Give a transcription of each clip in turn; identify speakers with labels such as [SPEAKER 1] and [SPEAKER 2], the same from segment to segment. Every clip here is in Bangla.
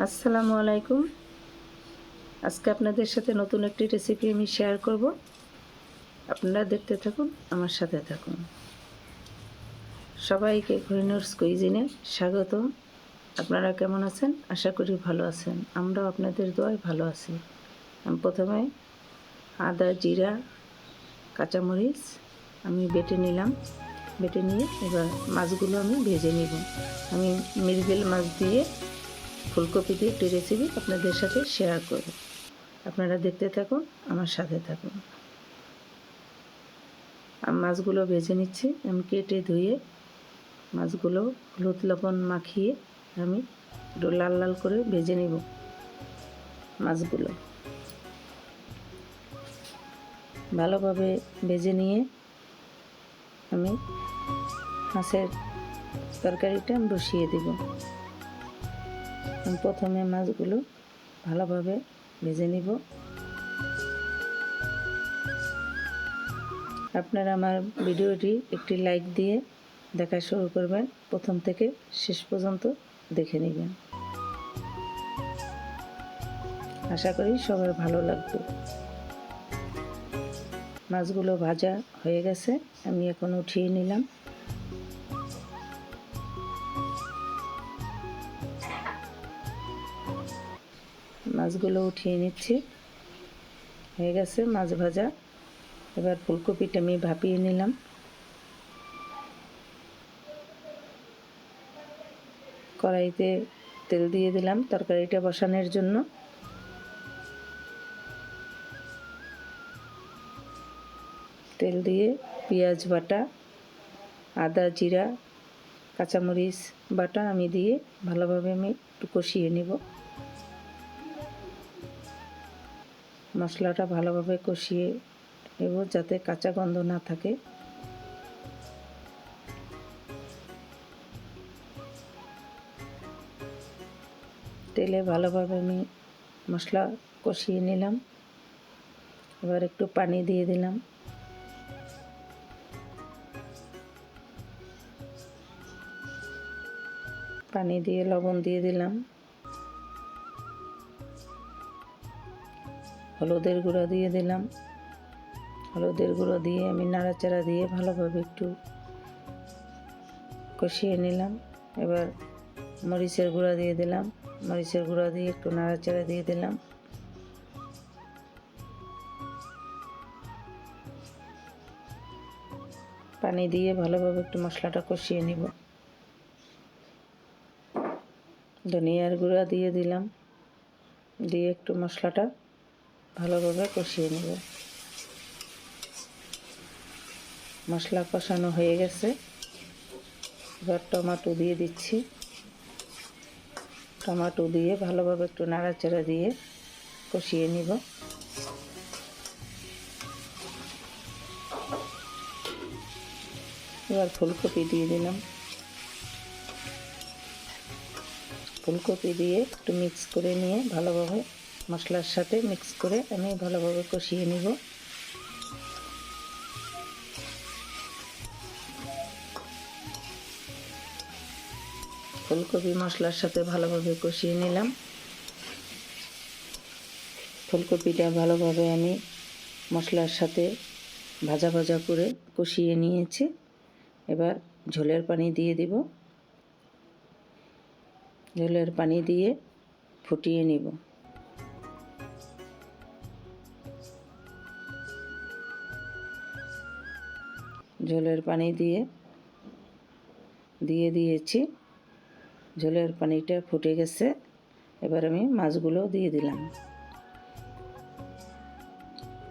[SPEAKER 1] আসসালামু আলাইকুম। আজকে আপনাদের সাথে নতুন একটি রেসিপি আমি শেয়ার করব। আপনারা দেখতে থাকুন, আমার সাথে থাকুন। সবাইকে কোহিনুরস কুইজিনে স্বাগত। আপনারা কেমন আছেন? আশা করি ভালো আছেন। আমরাও আপনাদের দোয়ায় ভালো আছি। আমি প্রথমে আদা, জিরা, কাঁচামরিচ আমি বেটে নিলাম। বেটে নিয়ে এবার মাছগুলো আমি ভেজে নিব। আমি মৃগেল মাছ দিয়ে ফুলকপি দিয়ে একটি রেসিপি আপনাদের সাথে শেয়ার করব। আপনারা দেখতে থাকুন, আমার সাথে থাকুন। মাছগুলো ভেজে নিচ্ছি। আমি কেটে ধুয়ে মাছগুলো হলুদ লবণ মাখিয়ে আমি একটু লাল লাল করে ভেজে নিব। মাছগুলো ভালোভাবে ভেজে নিয়ে আমি মাছের তরকারিটা বসিয়ে দেব। আমি প্রথমে মাছগুলো ভালোভাবে ভেজে নিব। আপনারা আমার ভিডিওটি একটি লাইক দিয়ে দেখা শুরু করবেন। প্রথম থেকে শেষ পর্যন্ত দেখে নেবেন। আশা করি সবার ভালো লাগবে। মাছগুলো ভাজা হয়ে গেছে, আমি এখন উঠিয়ে নিলাম। মাছগুলো উঠিয়ে নিচ্ছি। হয়ে গেছে মাছ ভাজা। এবার ফুলকপিটা আমি ভাপিয়ে নিলাম। কড়াইতে তেল দিয়ে দিলাম তরকারিটা বসানোর জন্য। তেল দিয়ে পেঁয়াজ বাটা, আদা, জিরা, কাঁচামরিচ বাটা আমি দিয়ে ভালোভাবে আমি একটু কষিয়ে নেব। মশলাটা ভালোভাবে কষিয়ে নেব যাতে কাঁচা গন্ধ না থাকে। তেলে ভালোভাবে আমি মশলা কষিয়ে নিলাম। এবার একটু পানি দিয়ে দিলাম। পানি দিয়ে লবণ দিয়ে দিলাম। হলুদের গুঁড়ো দিয়ে দিলাম। হলুদের গুঁড়ো দিয়ে আমি নাড়াচাড়া দিয়ে ভালোভাবে একটু কষিয়ে নিলাম। এবার মরিচের গুঁড়া দিয়ে দিলাম। মরিচের গুঁড়া দিয়ে একটু নাড়াচাড়া দিয়ে দিলাম। পানি দিয়ে ভালোভাবে একটু মশলাটা কষিয়ে নিব। ধনিয়ার গুঁড়া দিয়ে দিলাম। দিয়ে একটু মশলাটা ভালোভাবে কষিয়ে নেব। মশলা কষানো হয়ে গেছে। এবার টমেটো দিয়ে দিচ্ছি। টমেটো দিয়ে ভালোভাবে একটু নাড়াচাড়া দিয়ে কষিয়ে নিব। এবার ফুলকপি দিয়ে দিলাম। ফুলকপি দিয়ে একটু মিক্স করে নিয়ে ভালোভাবে মশলার সাথে মিক্স করে আমি ভালোভাবে কষিয়ে নিব। ফুলকপি মশলার সাথে ভালোভাবে কষিয়ে নিলাম। ফুলকপিটা ভালোভাবে আমি মশলার সাথে ভাজা ভাজা করে কষিয়ে নিয়েছি। এবার ঝোলের পানি দিয়ে দিব। ঝোলের পানি দিয়ে ফুটিয়ে নিব। ঝোলের পানি দিয়ে দিয়েছি। ঝোলের পানিটা ফুটে গেছে। এবার আমি মাছগুলো দিয়ে দিলাম।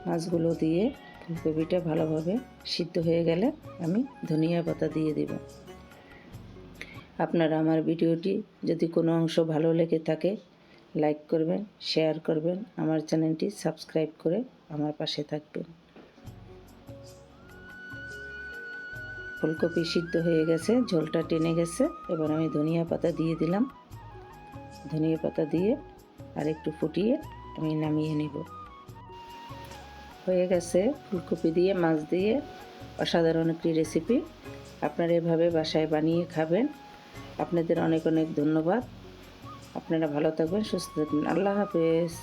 [SPEAKER 1] মাছগুলো দিয়ে ফুলকপিটা ভালোভাবে সিদ্ধ হয়ে গেলে আমি ধনিয়া পাতা দিয়ে দেব। আপনারা আমার ভিডিওটি যদি কোনো অংশ ভালো লেগে থাকে লাইক করবেন, শেয়ার করবেন, আমার চ্যানেলটি সাবস্ক্রাইব করে আমার পাশে থাকবেন। ফুলকপি সিদ্ধ হয়ে গেছে, ঝোলটা টেনে গেছে। এবার আমি ধনিয়া পাতা দিয়ে দিলাম। ধনিয়া পাতা দিয়ে আর একটু ফুটিয়ে আমি নামিয়ে নেব। হয়ে গেছে ফুলকপি দিয়ে মাছ দিয়ে অসাধারণ একটি রেসিপি। আপনারা এভাবে বাসায় বানিয়ে খাবেন। আপনাদের অনেক অনেক ধন্যবাদ। আপনারা ভালো থাকবেন, সুস্থ থাকবেন। আল্লাহ হাফেজ।